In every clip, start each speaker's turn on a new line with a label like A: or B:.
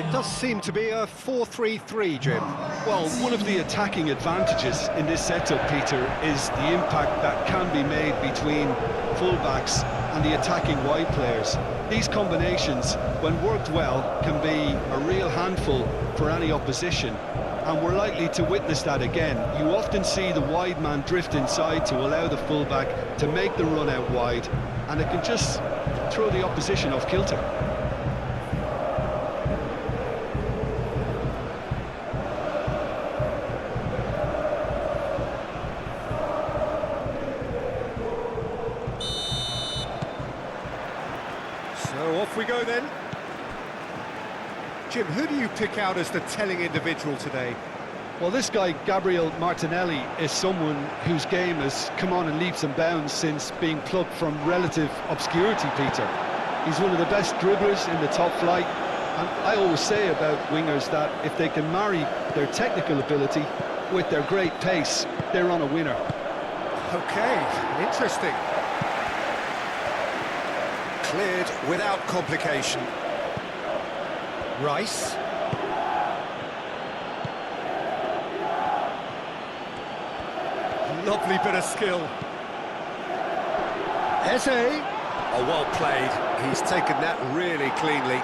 A: It does seem to be a 4-3-3, Jim.
B: Well, one of the attacking advantages in this setup, Peter, is the impact that can be made between fullbacks and the attacking wide players. These combinations, when worked well, can be a real handful for any opposition, and we're likely to witness that again. You often see the wide man drift inside to allow the fullback to make the run out wide, and it can just throw the opposition off kilter.
A: So off we go then. Jim, who do you pick out as the telling individual today?
B: Well, this guy, Gabriel Martinelli, is someone whose game has come on in leaps and bounds since being plucked from relative obscurity, Peter. He's one of the best dribblers in the top flight, and I always say about wingers that if they can marry their technical ability with their great pace, they're on a winner.
A: Okay, interesting. Cleared without complication. Rice. Lovely bit of skill. Eze. Oh, well played. He's taken that really cleanly.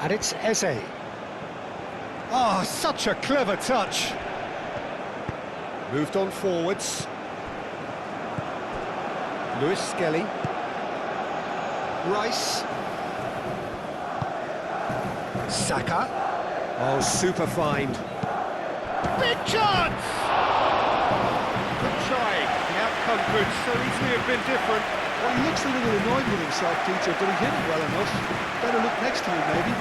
A: And it's Eze. Oh, such a clever touch. Moved on forwards. Lewis Skelly. Rice. Saka. Oh, super find. Big chance! Good try. The outcome could so easily have been different.
B: Well, he looks a little annoyed with himself, Peter, but he hit it well enough. Better look next time, maybe.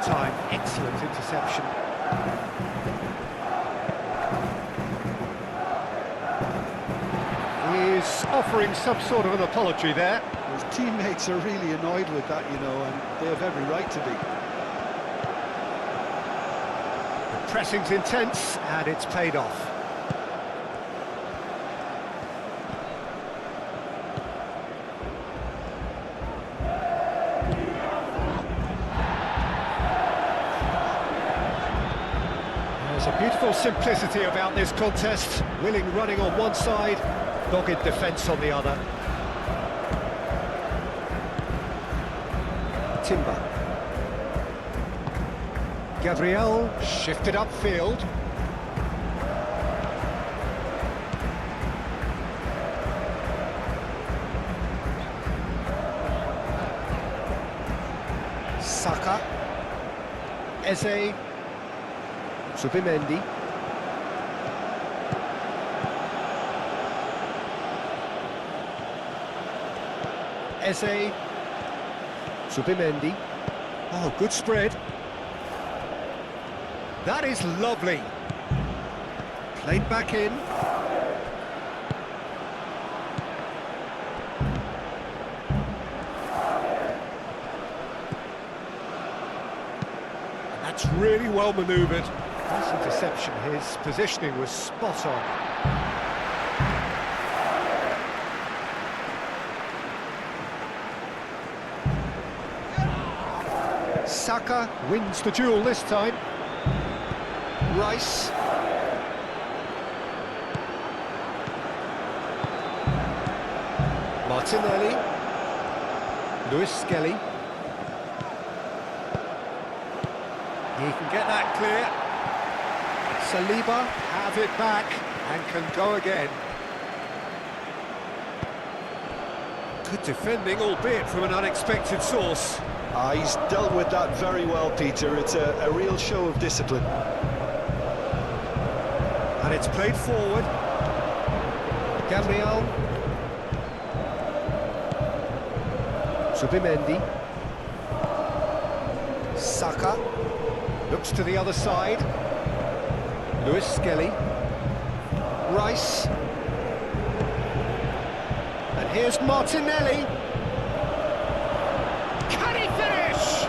A: Time, excellent interception. He's offering some sort of an apology there.
B: His teammates are really annoyed with that, you know, and they have every right to be.
A: The pressing's intense, and it's paid off. There's a beautiful simplicity about this contest. Willing running on one side, dogged defence on the other. Timber. Gabriel shifted upfield. Saka. Eze. Subimendi. Eze. Subimendi. Oh, good spread. That is lovely. Played back in. That's really well manoeuvred. Nice interception. His positioning was spot on. Saka wins the duel this time. Rice. Martinelli. Lewis Skelly. He can get that clear. Saliba have it back and can go again. Good defending, albeit from an unexpected source.
B: He's dealt with that very well, Peter. It's a real show of discipline.
A: And it's played forward. Gabriel. Subimendi. Saka. Looks to the other side. Lewis Skelly. Rice. Here's Martinelli. Can he finish?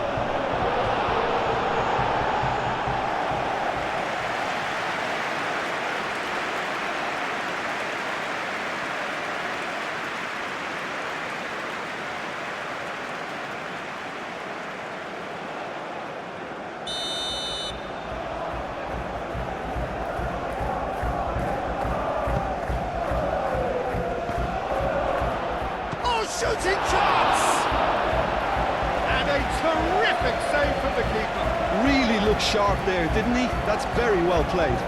A: Shooting chance! And a terrific save from the keeper.
B: Really looked sharp there, didn't he? That's very well played.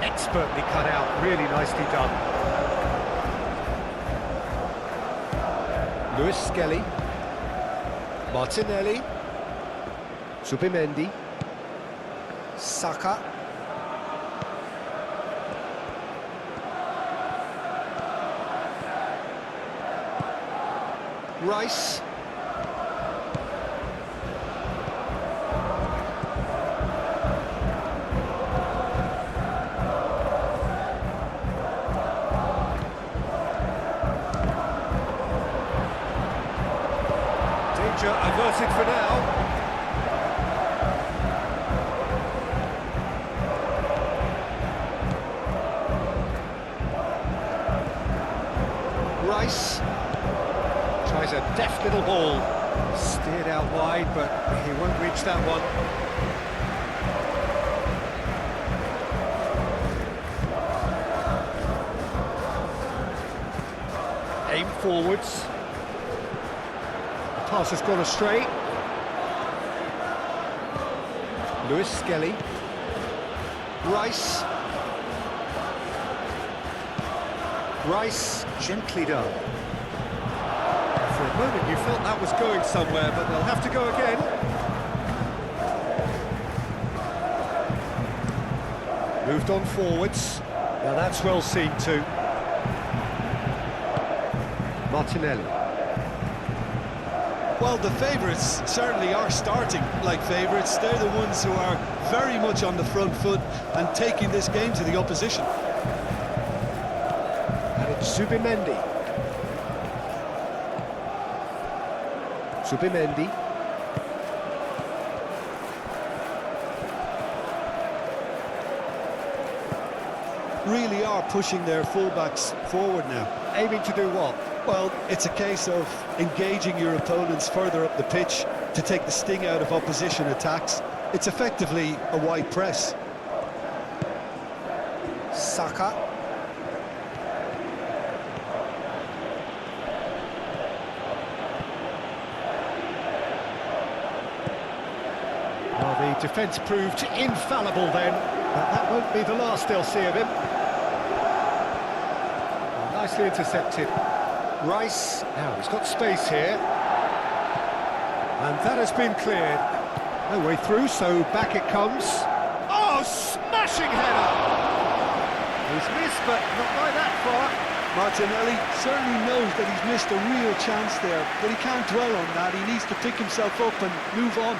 A: Expertly cut out, really nicely done. Lewis Skelly. Martinelli, Zubimendi, Saka, Rice, averted for now. Rice tries a deft little ball, steered out wide, but he won't reach that one. Aim forwards. Pass has gone astray. Lewis Skelly. Rice. Rice, gently done. For a moment you felt that was going somewhere, but they'll have to go again. Moved on forwards. Now that's well seen too. Martinelli.
B: Well, the favourites certainly are starting like favourites. They're the ones who are very much on the front foot and taking this game to the opposition.
A: And it's Zubimendi. Zubimendi.
B: Really are pushing their fullbacks forward now.
A: Aiming to do what?
B: Well, it's a case of engaging your opponents further up the pitch to take the sting out of opposition attacks. It's effectively a wide press.
A: Saka. Well, the defence proved infallible then, but that won't be the last they'll see of him. Well, nicely intercepted. Rice, now he's got space here. And that has been cleared. No way through, so back it comes. Oh, smashing header! He's missed, but not by that far.
B: Martinelli certainly knows that he's missed a real chance there, but he can't dwell on that. He needs to pick himself up and move on.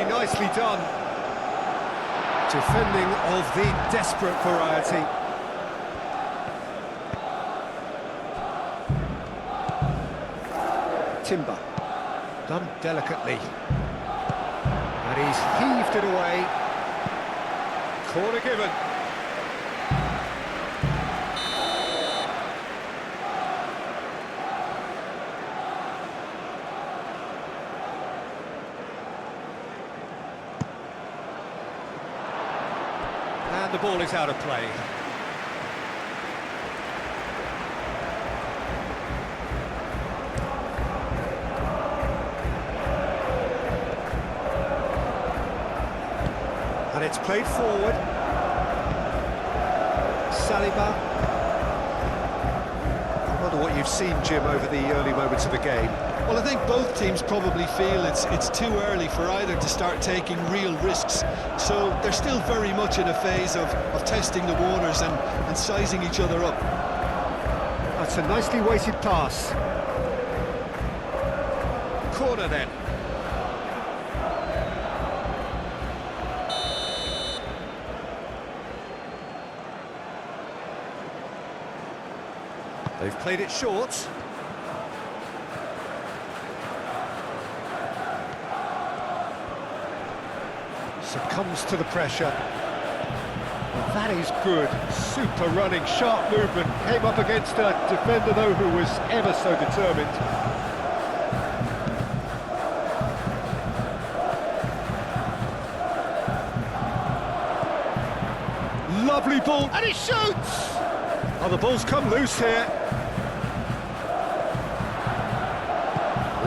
A: Nicely done. Defending of the desperate variety. Timber. Done delicately. And he's heaved it away. Corner given. And the ball is out of play. And it's played forward. Saliba. I wonder what you've seen, Jim, over the early moments of the game.
B: Well, I think both teams probably feel it's too early for either to start taking real risks. So they're still very much in a phase of testing the waters and sizing each other up.
A: That's a nicely weighted pass. Corner then. They've played it short. Succumbs to the pressure. Well, that is good. Super running, sharp movement. Came up against a defender, though, who was ever so determined. Lovely ball, and he shoots! Oh, the ball's come loose here.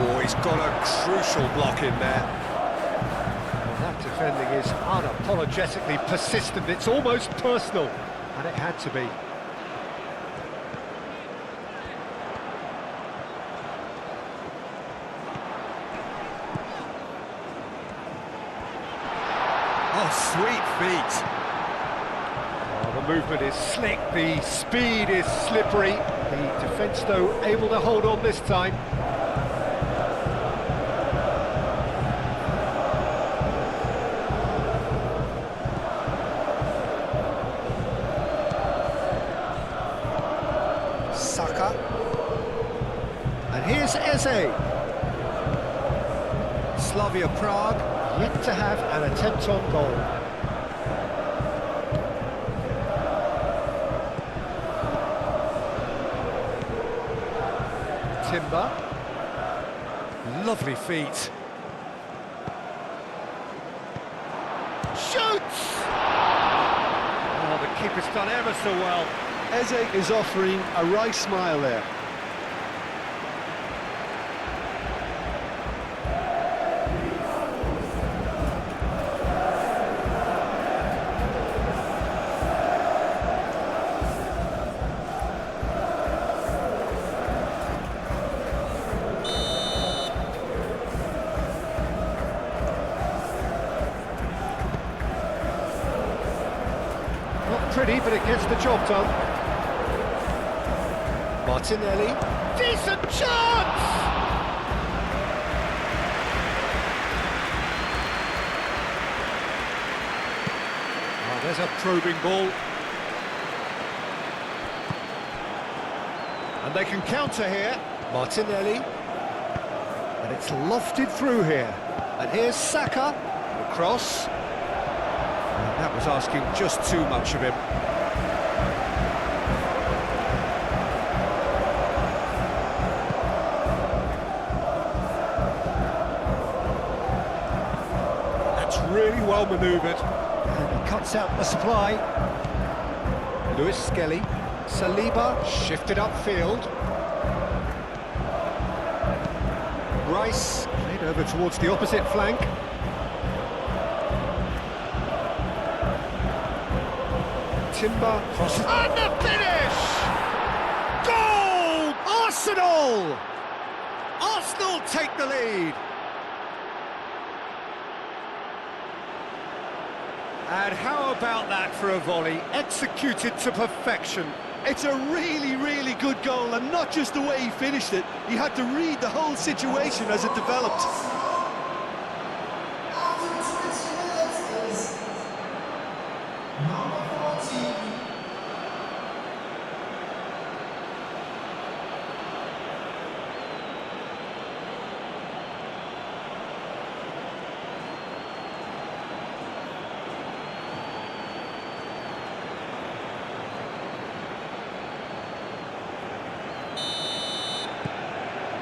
A: Oh, he's got a crucial block in there. Well, that defending is unapologetically persistent. It's almost personal, and it had to be. Oh, sweet feet. The movement is slick, the speed is slippery. The defence, though, able to hold on this time. Saka. And here's Eze. Slavia Prague, yet to have an attempt on goal. Timber. Lovely feet. Shoots! Oh, the keeper's done ever so well.
B: Eze is offering a right smile there.
A: Pretty, but it gets the job done. Martinelli, decent chance! Oh, there's a probing ball. And they can counter here. Martinelli. And it's lofted through here. And here's Saka, the cross. That was asking just too much of him. That's really well manoeuvred. And he cuts out the supply. Lewis Skelly. Saliba shifted upfield. Rice played over towards the opposite flank. Timber crosses. And the finish! Goal! Arsenal! Arsenal take the lead. And how about that for a volley, executed to perfection?
B: It's a really, really good goal, and not just the way he finished it. He had to read the whole situation as it developed.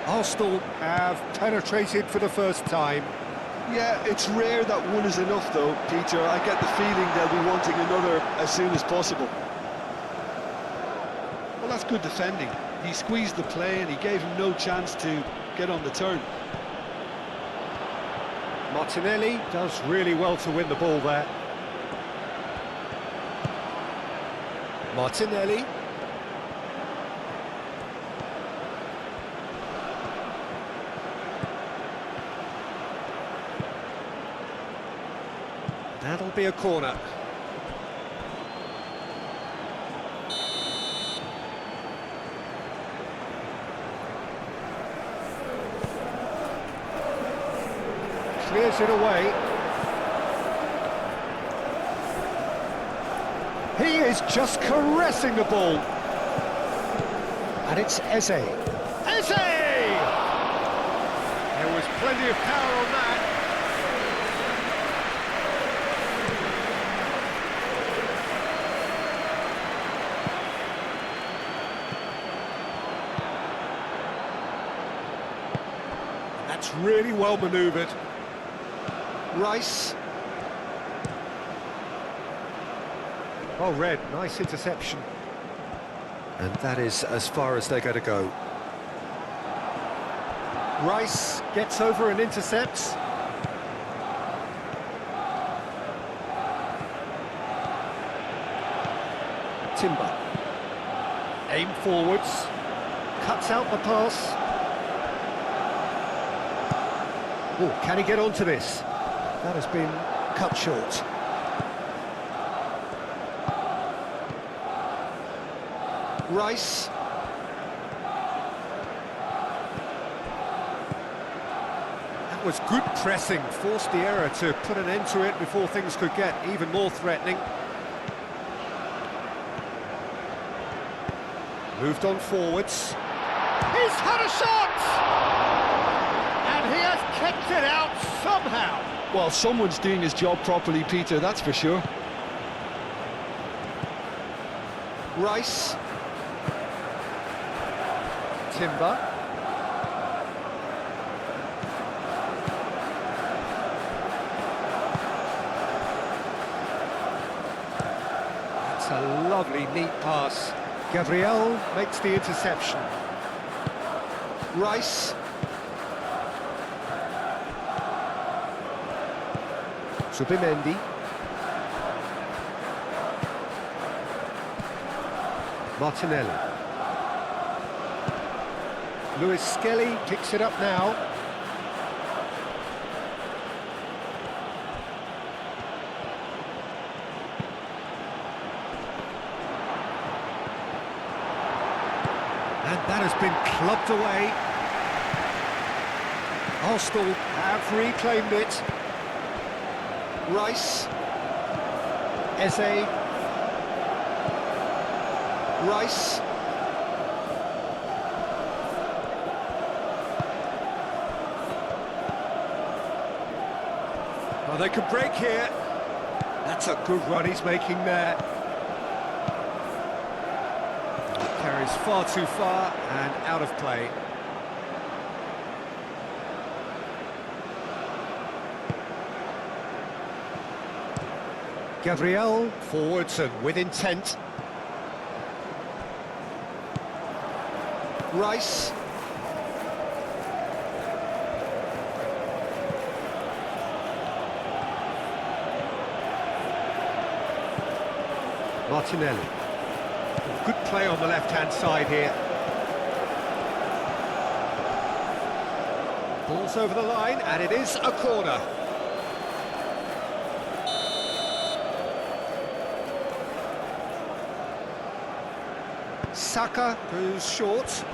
A: Arsenal have penetrated for the first time.
B: Yeah, it's rare that one is enough though, Peter. I get the feeling they'll be wanting another as soon as possible. Well, that's good defending. He squeezed the play and he gave him no chance to get on the turn.
A: Martinelli does really well to win the ball there. Martinelli. That'll be a corner. Clears it away. He is just caressing the ball. And it's Eze. Eze! There was plenty of power on that. That's really well manoeuvred. Rice. Oh, Red, nice interception. And that is as far as they're going to go. Rice gets over and intercepts. Timber. Aim forwards. Cuts out the pass. Oh, can he get onto this? That has been cut short. Rice. That was good pressing, forced the error to put an end to it before things could get even more threatening. Moved on forwards. He's had a shot! And he has kicked it out somehow.
B: Well, someone's doing his job properly, Peter, that's for sure.
A: Rice. Timber. That's a lovely, neat pass. Gabriel makes the interception. Rice. Subimendi. Martinelli. Lewis Skelly picks it up now. And that has been clubbed away. Arsenal have reclaimed it. Rice. Eze. Rice. Well, they could break here. That's a good run he's making there. Carries far too far and out of play. Gabriel forwards and with intent. Rice. Martinelli. Good play on the left-hand side here. Ball's over the line, and it is a corner. Saka goes short.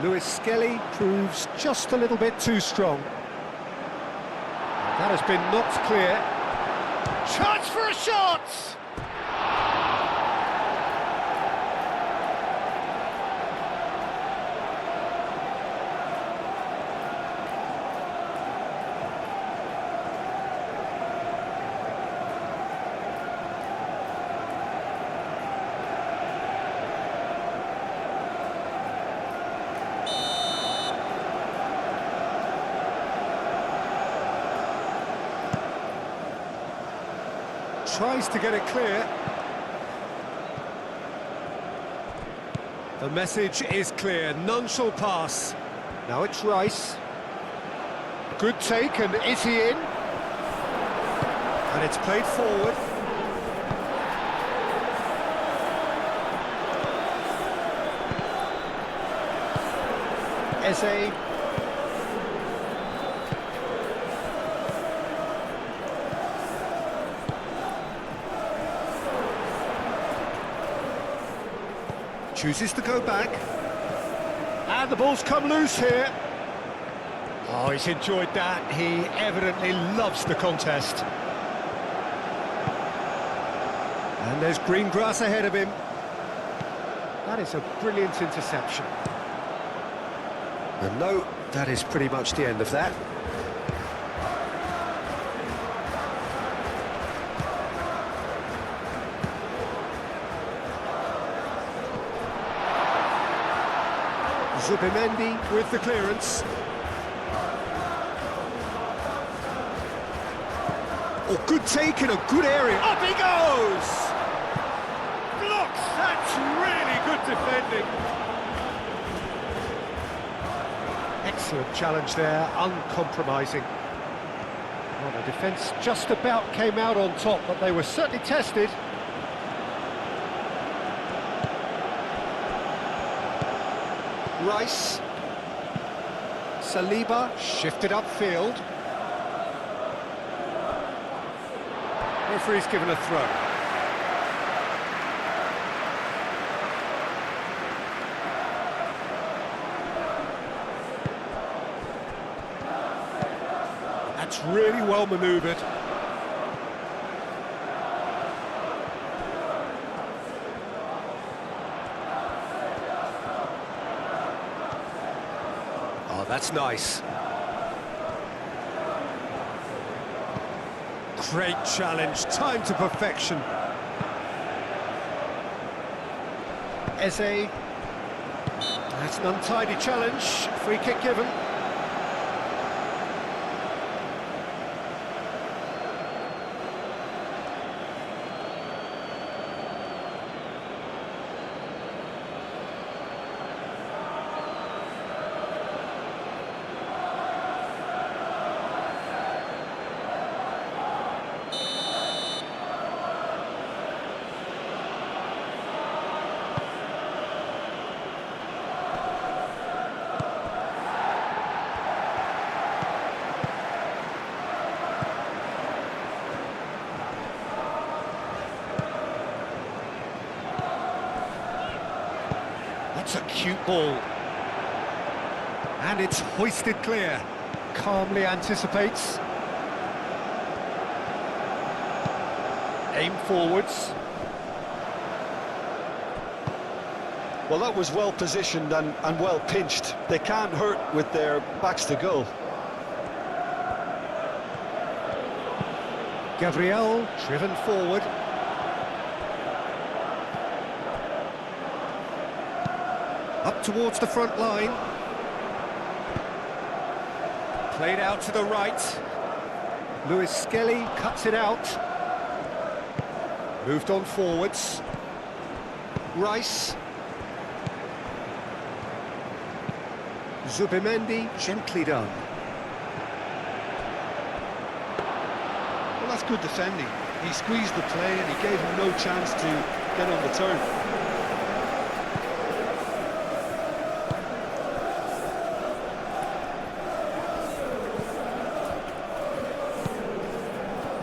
A: Lewis Skelly proves just a little bit too strong. That has been knocked clear. Chance for a shot! Tries to get it clear. The message is clear, none shall pass. Now it's Rice. Good take, and is he in? And it's played forward. Eze. Chooses to go back. And the ball's come loose here. Oh, he's enjoyed that. He evidently loves the contest. And there's green grass ahead of him. That is a brilliant interception. And no, that is pretty much the end of that. Zubimendi with the clearance. Oh, good take in a good area. Up he goes! Blocks! That's really good defending. Excellent challenge there, uncompromising. Well, the defence just about came out on top, but they were certainly tested. Rice. Saliba shifted upfield. Referee's given a throw. That's really well manoeuvred. Oh, that's nice. Great challenge, time to perfection. Eze. That's an untidy challenge, free kick given. That's a cute ball. And it's hoisted clear. Calmly anticipates. Aim forwards.
B: Well, that was well positioned and well pinched. They can't hurt with their backs to goal.
A: Gabriel driven forward. Up towards the front line. Played out to the right. Lewis Skelly cuts it out. Moved on forwards. Rice. Zubimendi, gently done.
B: Well, that's good defending. He squeezed the play and he gave him no chance to get on the turn.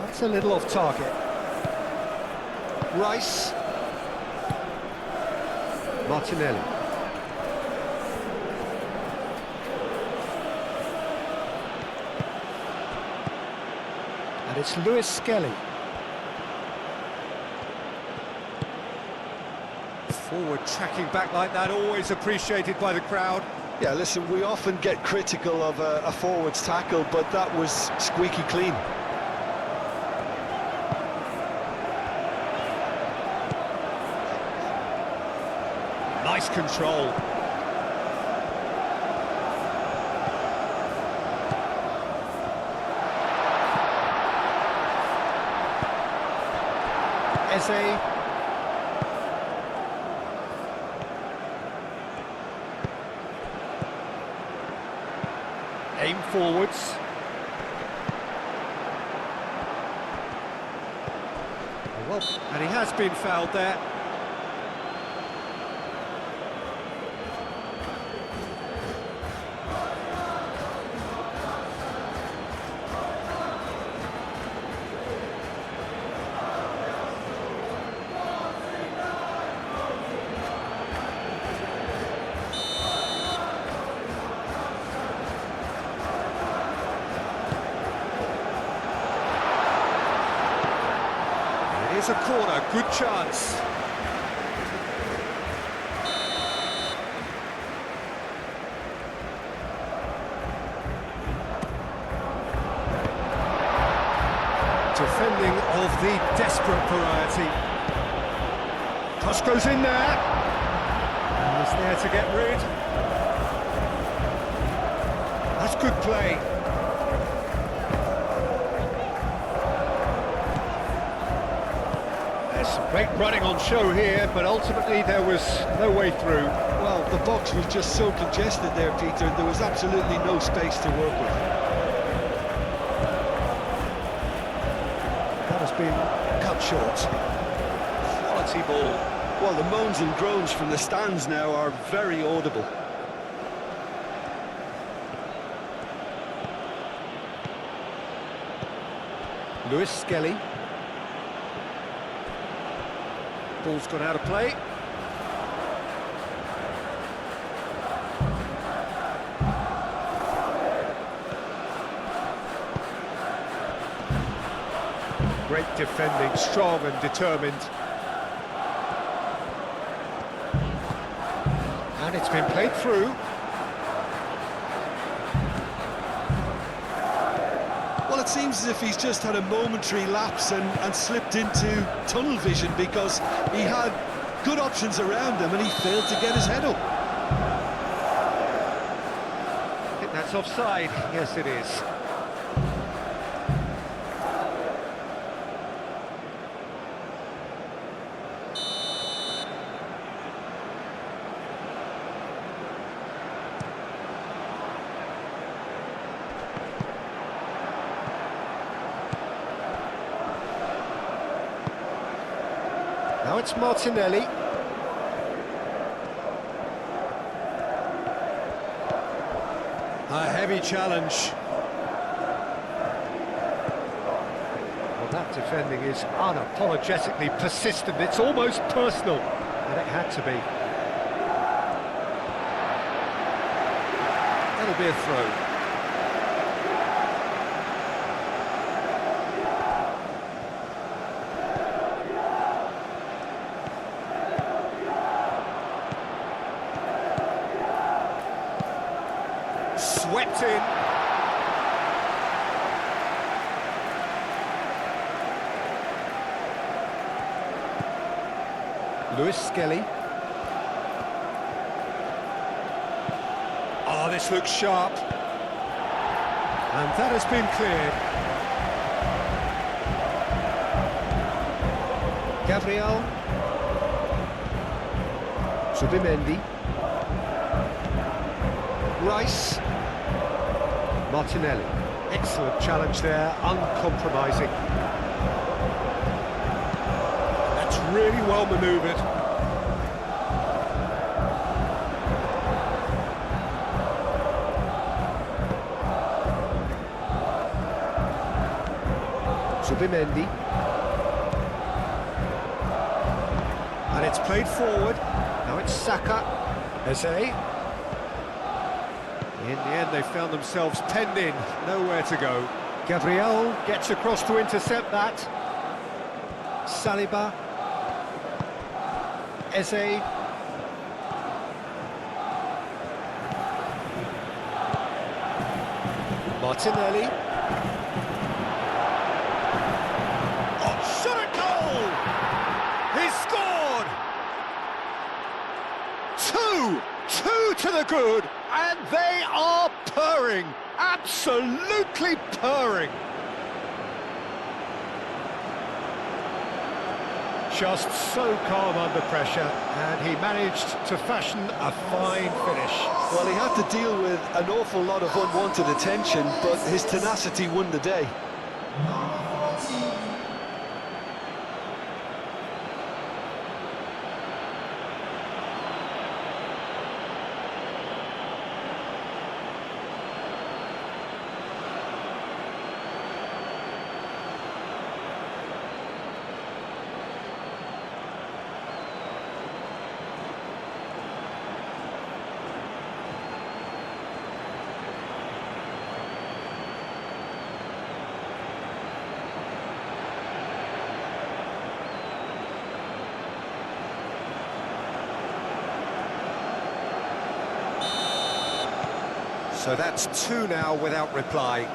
A: That's a little off target. Rice. Martinelli. And it's Lewis Skelly. Forward tracking back like that, always appreciated by the crowd.
B: Yeah, listen, we often get critical of a forward's tackle, but that was squeaky clean.
A: Nice control. Eze. Aim forwards. Well, and he has been fouled there. Here's a corner, good chance. Defending of the desperate variety. Cross goes in there. And he's there to get rid. That's good play. There's some great running on show here, but ultimately there was no way through.
B: Well, the box was just so congested there, Peter. There was absolutely no space to work with.
A: That has been cut short. Quality ball.
B: Well, the moans and groans from the stands now are very audible.
A: Lewis Skelly. Ball's gone out of play. Great defending, strong and determined. And it's been played through.
B: Well, it seems as if he's just had a momentary lapse and slipped into tunnel vision, because he had good options around him and he failed to get his head up.
A: I think that's offside. Yes, it is. Now it's Martinelli. A heavy challenge. Well, that defending is unapologetically persistent. It's almost personal, and it had to be. That'll be a throw. Swept in. Lewis Skelly. Oh, this looks sharp. And that has been cleared. Gabriel. Subimendi. Rice. Martinelli. Excellent challenge there, uncompromising. That's really well manoeuvred. Subimendi. And it's played forward. Now it's Saka. Eze. In the end, they found themselves penned in, nowhere to go. Gabriel gets across to intercept that. Saliba. Eze. Martinelli. Oh, shot at goal! He's scored! Two to the good, and they are purring, absolutely purring. Just so calm under pressure, and he managed to fashion a fine finish.
B: Well, he had to deal with an awful lot of unwanted attention, but his tenacity won the day.
A: So that's two now without reply.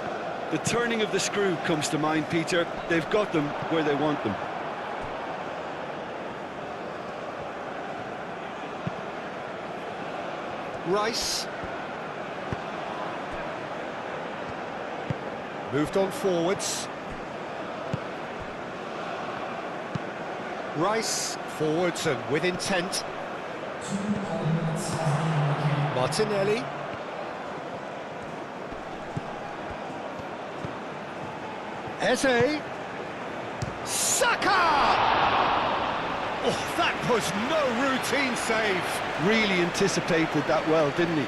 B: The turning of the screw comes to mind, Peter. They've got them where they want them.
A: Rice. Moved on forwards. Rice, forwards and with intent. Martinelli. Eze. Saka! Oh, that was no routine save.
B: Really anticipated that well, didn't he?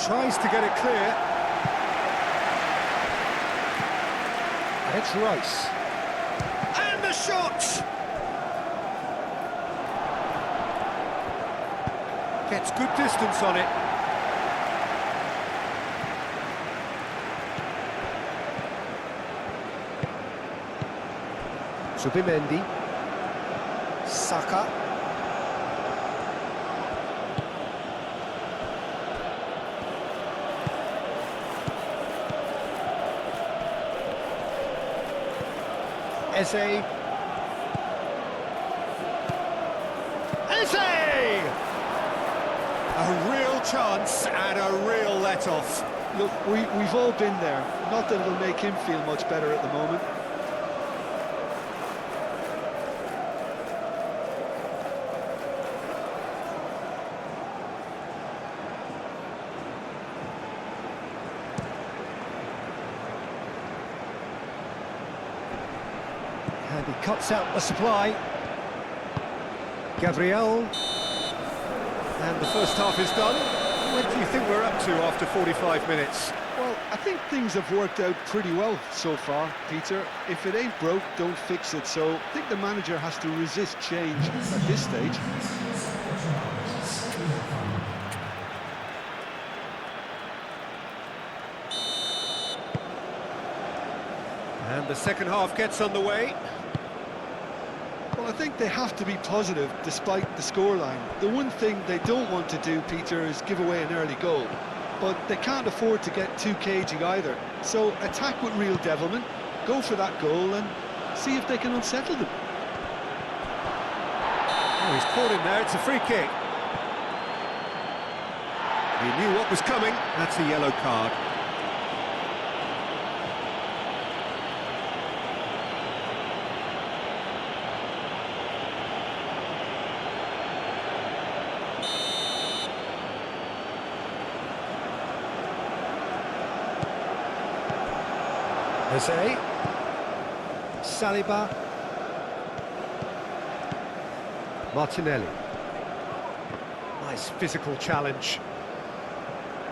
A: Tries to get it clear. And it's Rice. And the shot! Gets good distance on it. Subimendi. Saka. Eze. A real chance and a real let-off.
B: Look, we've all been there. Not that it'll make him feel much better at the moment.
A: And he cuts out the supply. Gabriel. And the first half is done. What do you think we're up to after 45 minutes?
B: Well, I think things have worked out pretty well so far, Peter. If it ain't broke, don't fix it. So I think the manager has to resist change at this stage.
A: And the second half gets underway.
B: Well, I think they have to be positive despite the scoreline. The one thing they don't want to do, Peter, is give away an early goal. But they can't afford to get too cagey either. So attack with real devilment, go for that goal and see if they can unsettle them.
A: Oh, he's caught in there, it's a free kick. He knew what was coming, that's a yellow card. Eze. Saliba. Martinelli. Nice physical challenge.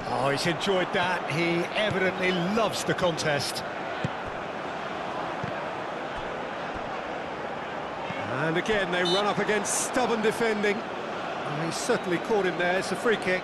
A: Oh, he's enjoyed that. He evidently loves the contest. And again, they run up against stubborn defending. Oh, he's certainly caught him there. It's a free kick.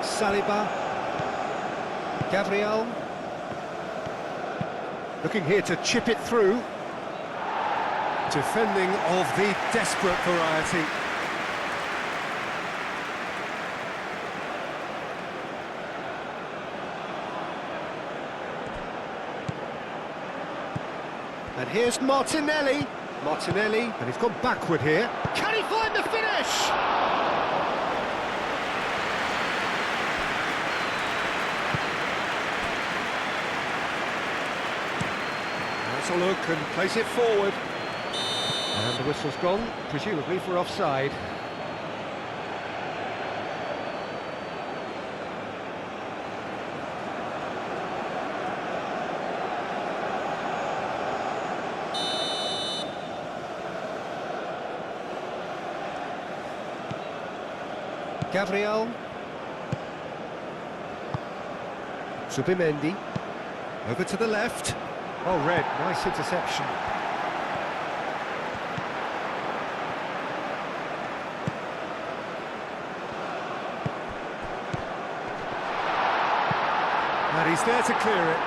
A: Saliba. Gabriel. Looking here to chip it through. Defending of the desperate variety. And here's Martinelli. Martinelli, and he's gone backward here. Can he find the finish? Let's a look and place it forward. And the whistle's gone, presumably for offside. Gabriel. Subimendi. Over to the left. Oh, Red, nice interception. And he's there to clear it.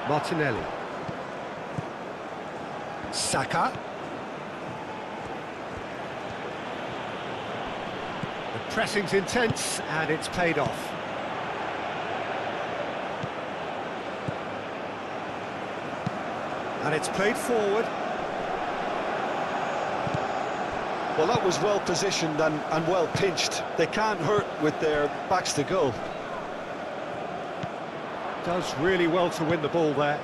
A: Martinelli. Saka. The pressing's intense, and it's paid off. And it's played forward.
B: Well, that was well positioned and well pinched. They can't hurt with their backs to goal.
A: Does really well to win the ball there.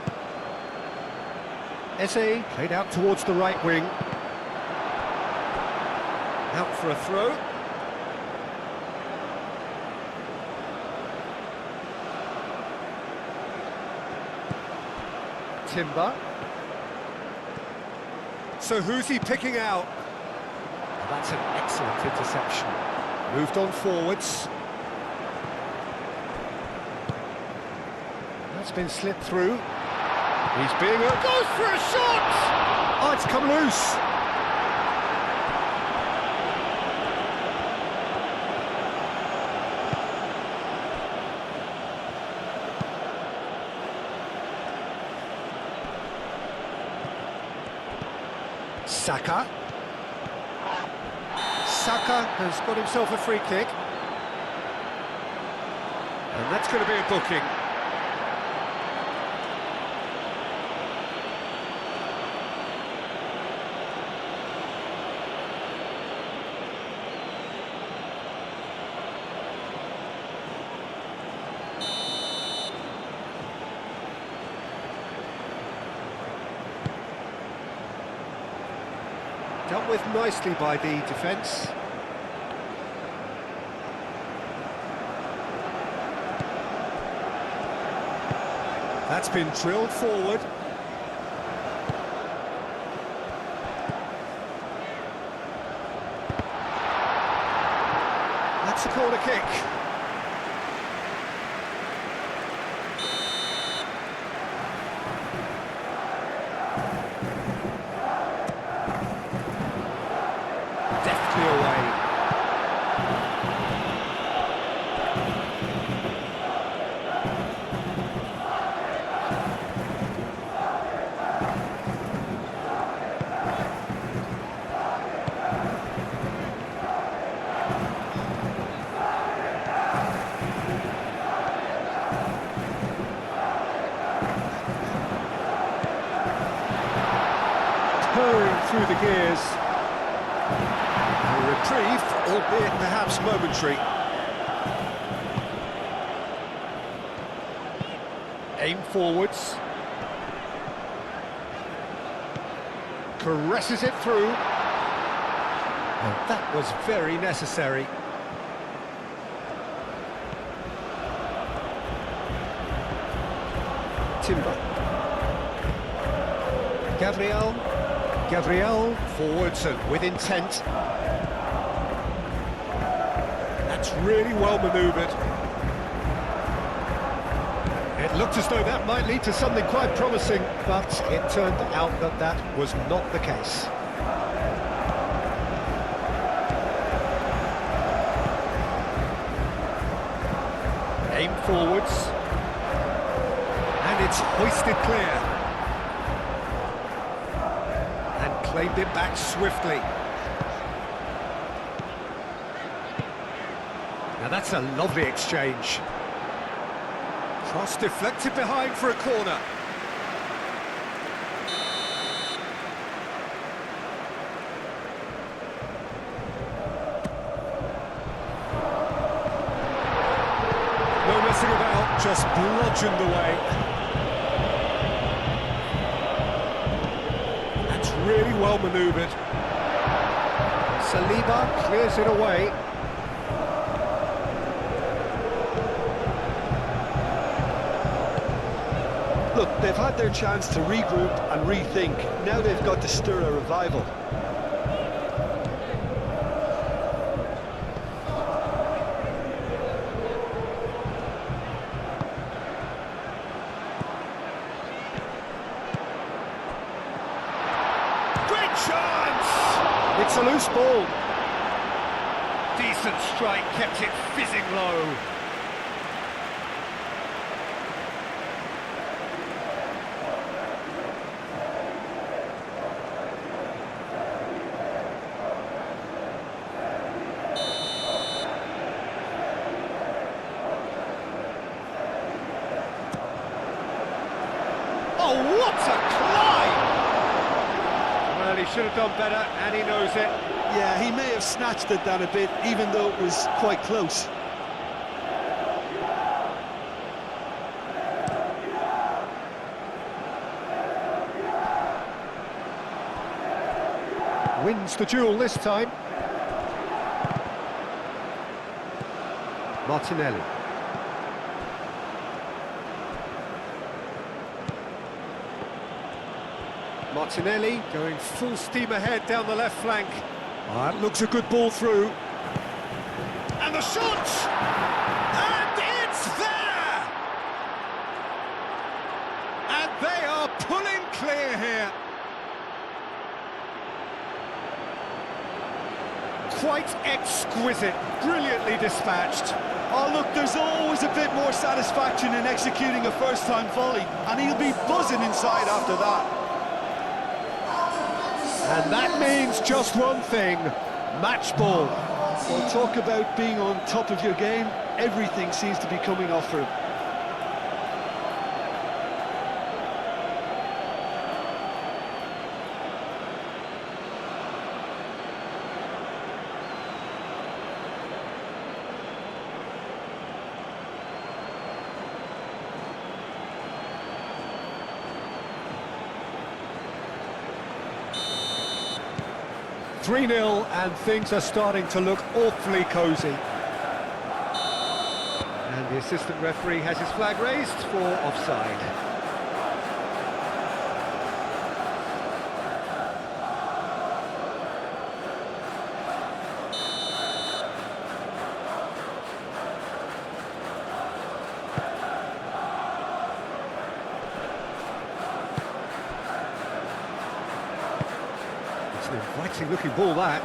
A: Eze played out towards the right wing. Out for a throw. Timber. So who's he picking out? Well, that's an excellent interception. Moved on forwards. That's been slipped through. He's being... goes for a shot! Oh, it's come loose. Saka. Saka has got himself a free kick. And that's going to be a booking. Dealt with nicely by the defence. That's been drilled forward. That's a corner kick. Deftly away. Purring through the gears. A reprieve, albeit perhaps momentary. Aim forwards. Caresses it through. And that was very necessary. Timber. Gabriel forwards and with intent. That's really well manoeuvred. It looked as though that might lead to something quite promising, but it turned out that that was not the case. Aim forwards. And it's hoisted clear. Claimed it back swiftly. Now that's a lovely exchange. Cross deflected behind for a corner. No messing about, just bludgeoned away. really well manoeuvred. Saliba clears it away.
B: Look, they've had their chance to regroup and rethink. Now they've got to stir a revival.
A: Great chance! It's a loose ball. Decent strike, kept it fizzing low. Oh, what a climb! Well, he should have done better, and he knows it.
B: Yeah, he may have snatched it down a bit, even though it was quite close.
A: Wins the duel this time. Martinelli. Martinelli going full steam ahead down the left flank. That looks a good ball through. And the shot! And it's there! And they are pulling clear here. Quite exquisite, brilliantly dispatched.
B: Oh, look, there's always a bit more satisfaction in executing a first-time volley, and he'll be buzzing inside after that.
A: And that means just one thing, match ball.
B: Well, talk about being on top of your game. Everything seems to be coming off for him.
A: Three 0 and things are starting to look awfully cosy. And the assistant referee has his flag raised for offside. It's an inviting looking ball, that.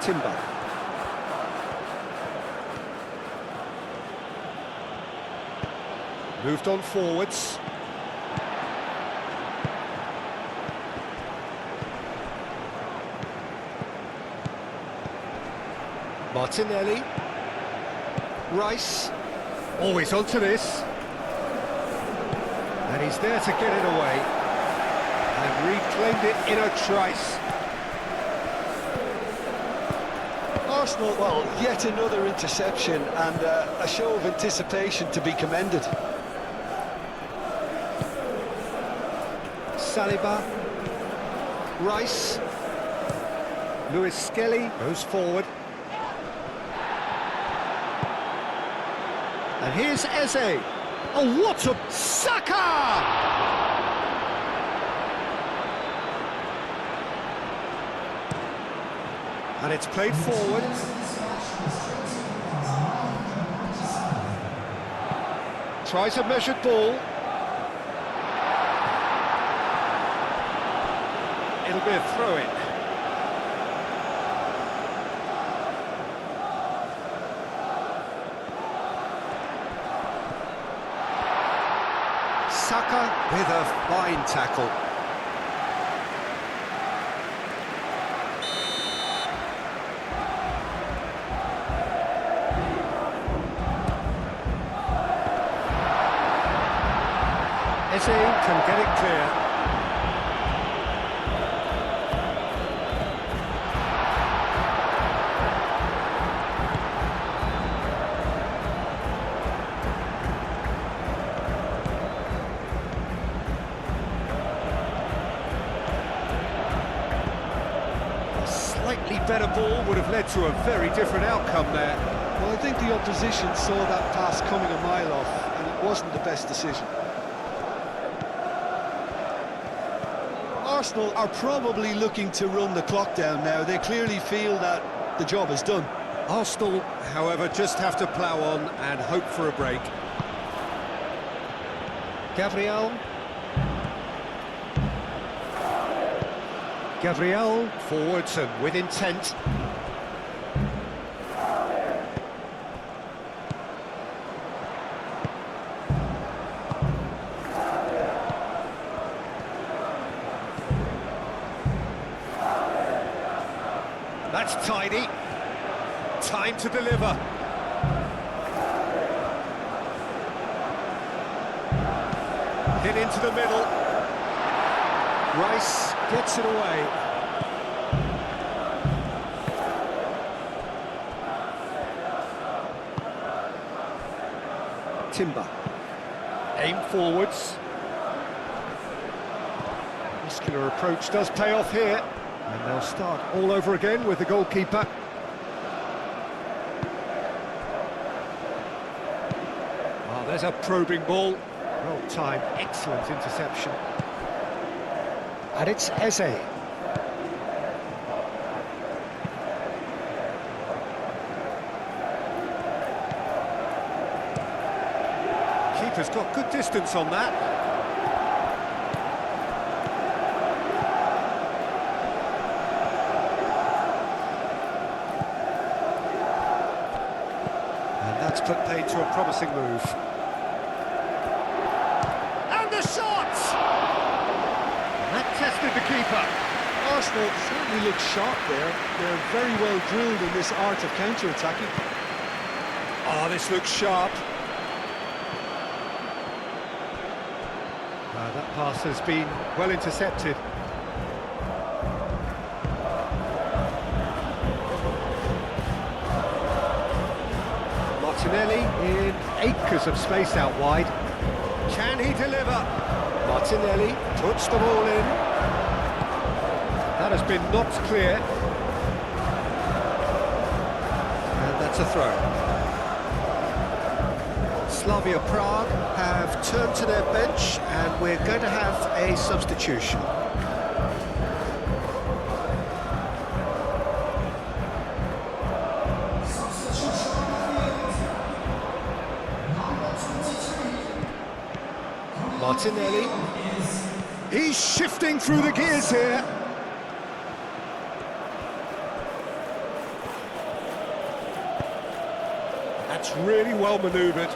A: Timber. Moved on forwards. Martinelli. Rice. Always onto this. And he's there to get it away. And reclaimed it in a trice.
B: Arsenal, well, yet another interception and a show of anticipation to be commended.
A: Saliba. Rice. Lewis Skelly goes forward. And here's Eze. Oh, what a... Saka! And it's played forward. Tries a measured ball. It'll be a throw-in. Saka with a fine tackle. Eze can get it clear. better ball would have led to a very different outcome there.
B: Well, I think the opposition saw that pass coming a mile off, and it wasn't the best decision. Arsenal are probably looking to run the clock down now. They clearly feel that the job is done.
A: Arsenal, however, just have to plough on and hope for a break. Gabriel. Gabriel, forwards and with intent. That's tidy. Time to deliver. Hit into the middle. Rice gets it away. Timber. Aim forwards. Muscular approach does pay off here. And they'll start all over again with the goalkeeper. Oh, there's a probing ball. Well timed, excellent interception. And it's Eze. Keeper's got good distance on that. And that's put paid to a promising move. And the shot! That tested the keeper.
B: Arsenal certainly look sharp there. They're very well drilled in this art of counter-attacking.
A: Oh, this looks sharp. That pass has been well intercepted. Martinelli in acres of space out wide. Can he deliver? Martinelli puts the ball in. That has been knocked clear. And that's a throw. Slavia Prague have turned to their bench and we're going to have a substitution. Martinelli. He's shifting through the gears here. That's really well manoeuvred.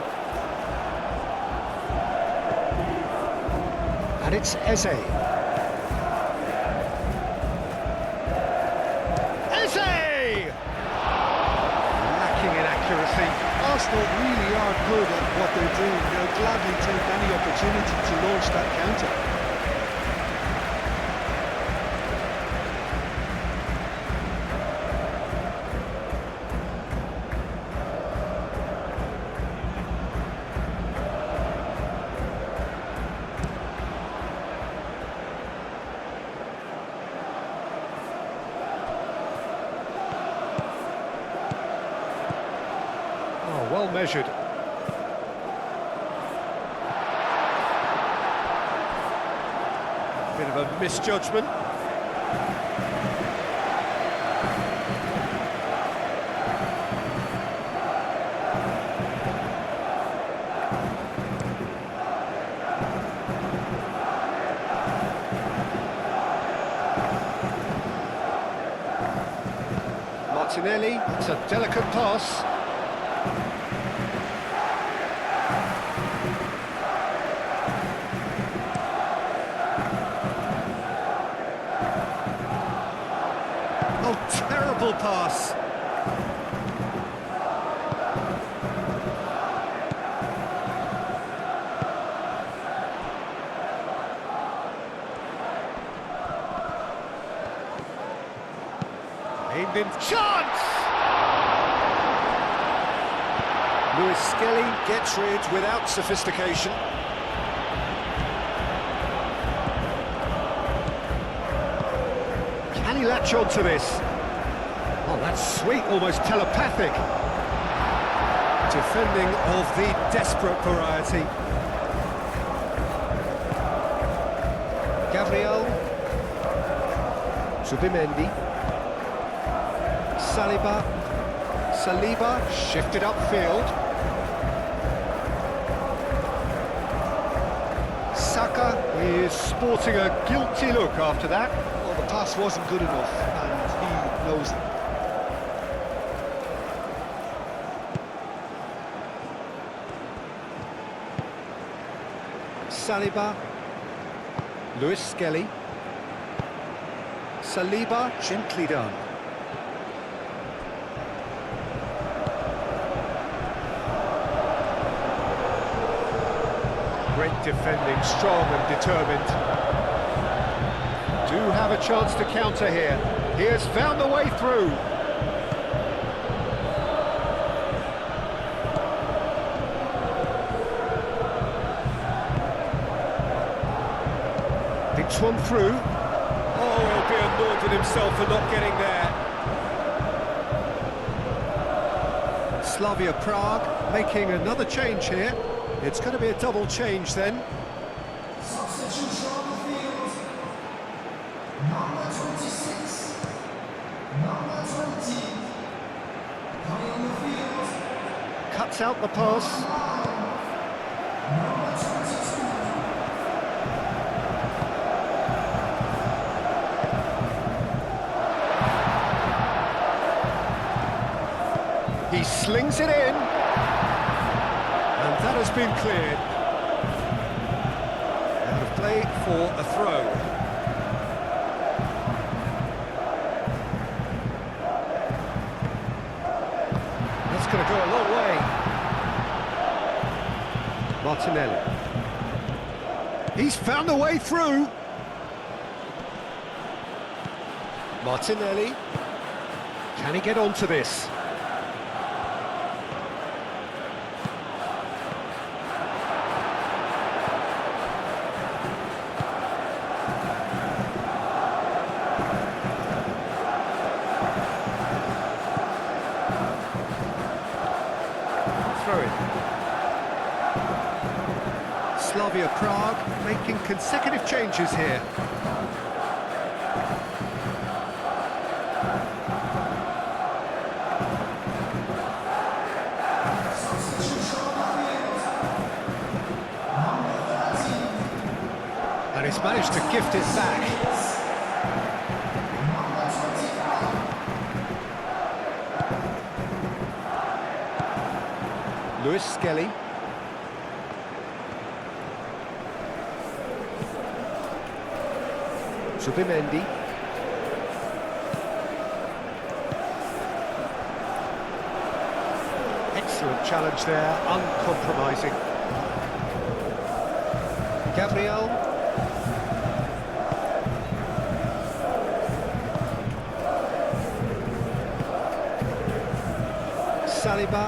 A: And it's Eze. Eze! Lacking in accuracy.
B: Arsenal really are good at what they're doing. They'll gladly take any opportunity to launch that counter.
A: Well measured. Bit of a misjudgment. Martinelli, it's a delicate pass. Oh, terrible pass. Aimed in. Chance! Lewis Skelly gets rid without sophistication. Can he latch on to this? Oh, that's sweet, almost telepathic. Defending of the desperate variety. Gabriel. Zubimendi. Saliba shifted upfield. Saka is sporting a guilty look after that.
B: Well, the pass wasn't good enough, and he knows it.
A: Saliba. Lewis Skelly. Saliba, gently done. Great defending, strong and determined. Do have a chance to counter here. He has found the way through. Thinks one through. Oh, he'll be annoyed with himself for not getting there. Slavia Prague making another change here. It's going to be a double change then.
C: Substitution on the field. Number 26. Number 20. Coming on the field.
A: Cuts out the pass.
C: Number 22.
A: He slings it in. And that has been cleared. Out of play for a throw. That's going to go a long way. Martinelli. He's found a way through. Martinelli. Can he get onto this? Slavia Prague making consecutive changes here. And he's managed to gift it back. Lewis Skelly. Zubimendi. Excellent challenge there, uncompromising. Gabriel. Saliba.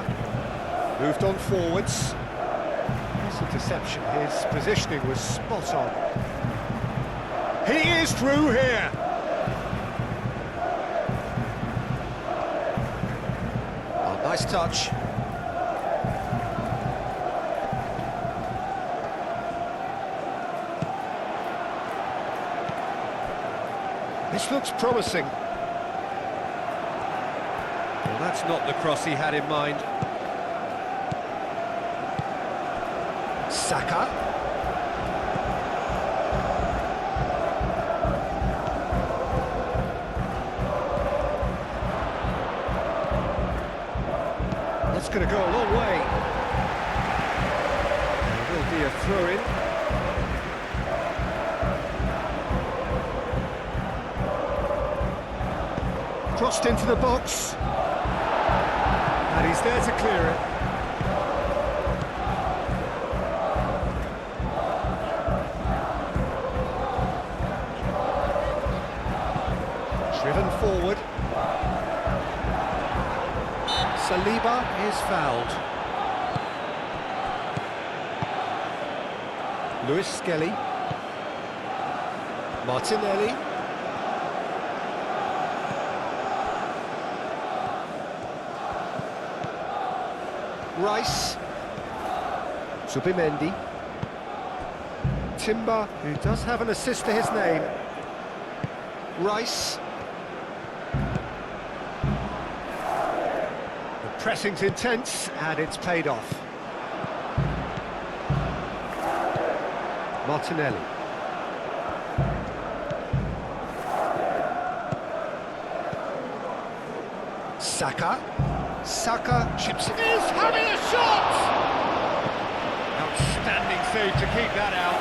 A: Moved on forwards. Nice interception, his positioning was spot on. He is through here. Oh, nice touch. This looks promising. Well, that's not the cross he had in mind. Saka. That's going to go a long way. There will be a throw-in. Crossed into the box. And he's there to clear it. Driven forward. Saliba is fouled. Lewis Skelly. Martinelli. Rice. Zubimendi. Timber, who does have an assist to his name. Rice. The pressing's intense, and it's paid off. Martinelli. Saka. Saka chips it. Is having a shot! Outstanding save to keep that out.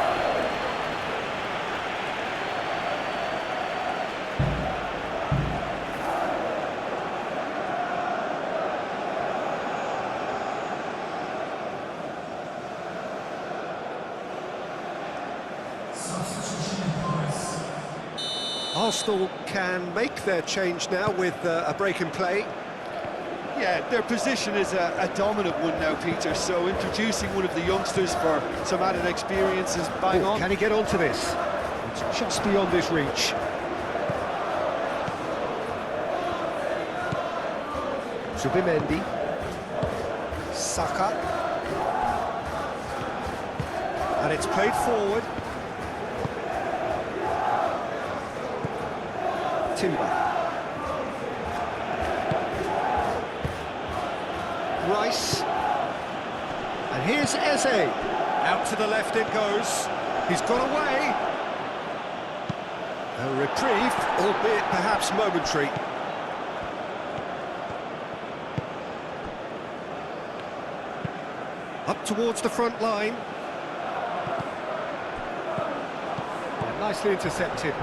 A: Arsenal can make their change now with a break in play.
B: Yeah, their position is a dominant one now, Peter, so introducing one of the youngsters for some added experience is bang on.
A: Can he get onto this? It's just beyond his reach. Zubimendi. Saka. And it's played forward. Timber. Rice. And here's Eze. Out to the left it goes. He's got away. A reprieve, albeit perhaps momentary. Up towards the front line. Yeah, nicely intercepted.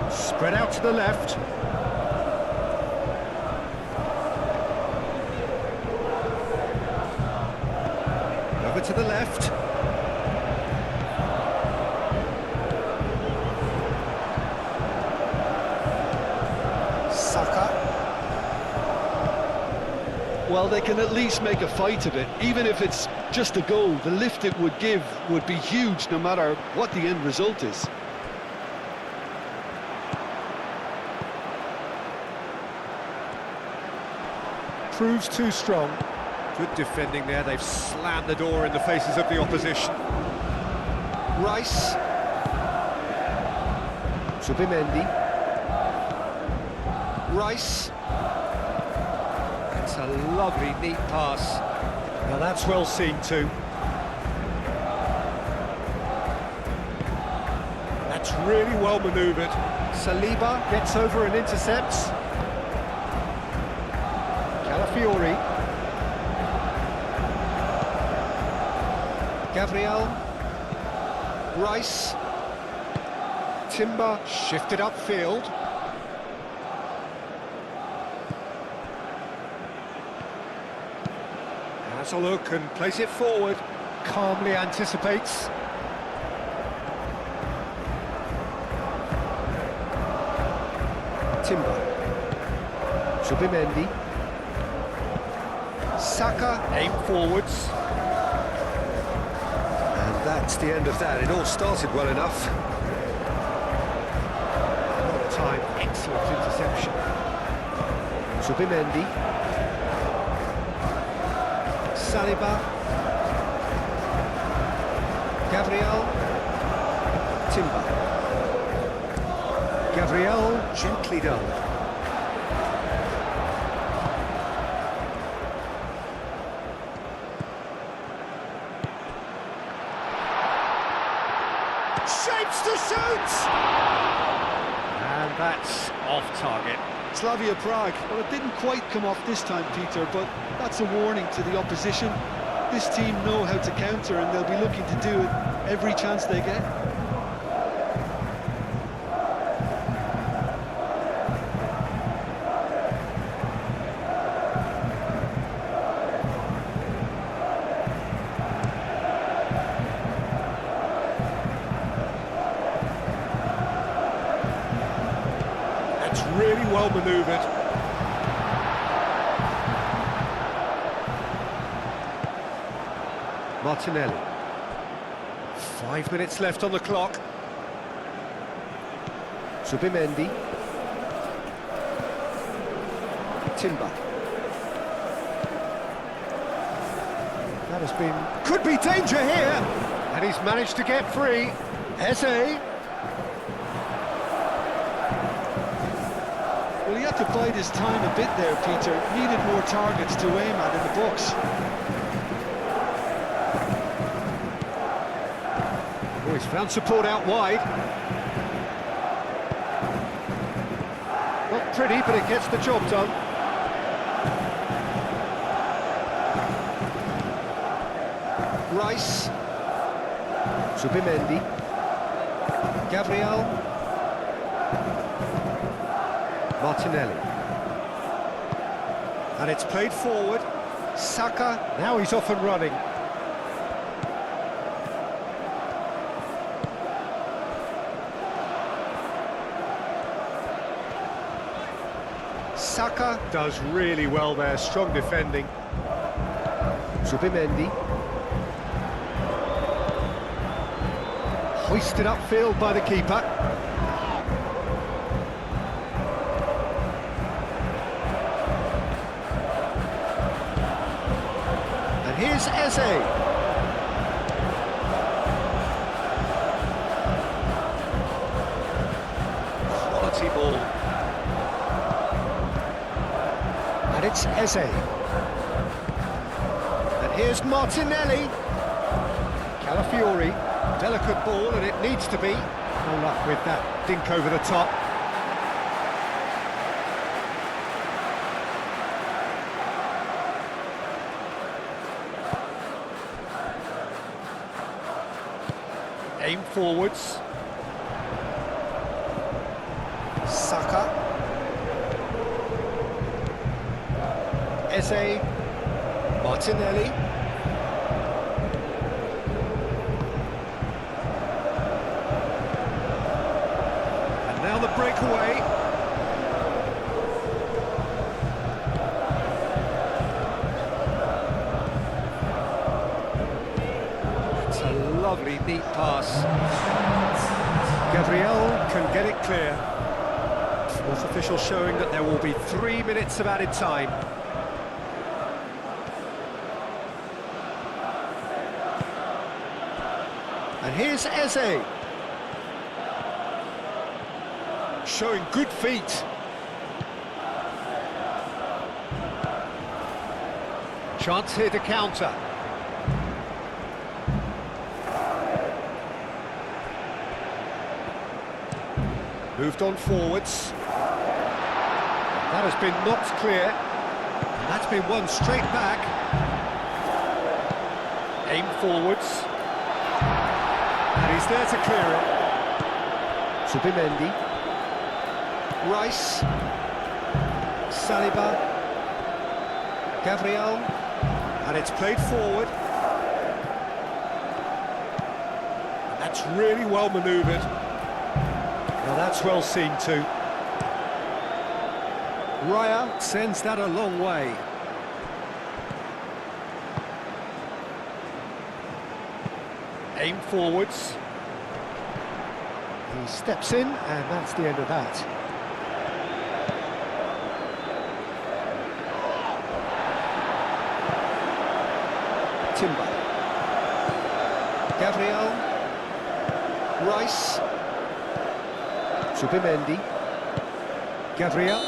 A: Spread out to the left. Over to the left. Saka.
B: Well, they can at least make a fight of it. Even if it's just a goal, the lift it would give would be huge no matter what the end result is.
A: Proves too strong. Good defending there. They've slammed the door in the faces of the opposition. Rice. Zubimendi. Rice. It's a lovely, neat pass. Now that's well seen too. That's really well manoeuvred. Saliba gets over and intercepts. Fiori. Gabriel. Rice. Timber shifted upfield. Has a look and plays it forward. Calmly anticipates. Timber. Zubimendi. Saka, aim forwards. And that's the end of that. It all started well enough. A lot of time, excellent interception. Zubimendi. Saliba. Gabriel. Timber. Gabriel, gently done. Shapes to shoot! And that's off target.
B: Slavia Prague, well, it didn't quite come off this time, Peter, but that's a warning to the opposition. This team know how to counter and they'll be looking to do it every chance they get.
A: Really well manoeuvred. Martinelli. 5 minutes left on the clock. Subimendi. Timber. That has been... Could be danger here! And he's managed to get free. Eze.
B: Well, he had to bide his time a bit there, Peter. Needed more targets to aim at in the box.
A: Oh, he's found support out wide. Not pretty, but it gets the job done. Rice. Subimendi. Gabriel. Martinelli. And it's played forward. Saka. Now he's off and running. Saka does really well there, strong defending. Subimendi. Hoisted upfield by the keeper. And here's Eze. Quality ball. And it's Eze. And here's Martinelli. Calafiori. Delicate ball, and it needs to be. No luck with that dink over the top. Aim forwards. Saka. Eze. Martinelli. Now the breakaway. It's a lovely, neat pass. Gabriel can get it clear. Fourth official showing that there will be 3 minutes of added time. And here's Eze. Showing good feet. Chance here to counter. Moved on forwards. That has been knocked clear. And that's been won straight back. Aim forwards. And he's there to clear it. Subimendi. Rice, Saliba, Gabriel, and it's played forward. That's really well manoeuvred. Now that's well seen too. Raya sends that a long way. Aim forwards. He steps in, and that's the end of that. Timber. Gabriel. Rice. Subimendi. Gabriel.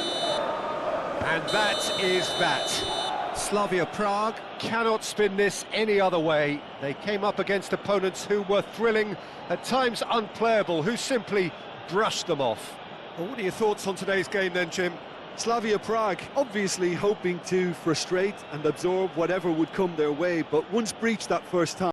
A: And that is that. Slavia Prague cannot spin this any other way. They came up against opponents who were thrilling, at times unplayable, who simply brushed them off. Well, what are your thoughts on today's game then, Jim?
B: Slavia Prague obviously hoping to frustrate and absorb whatever would come their way, but once breached that first time,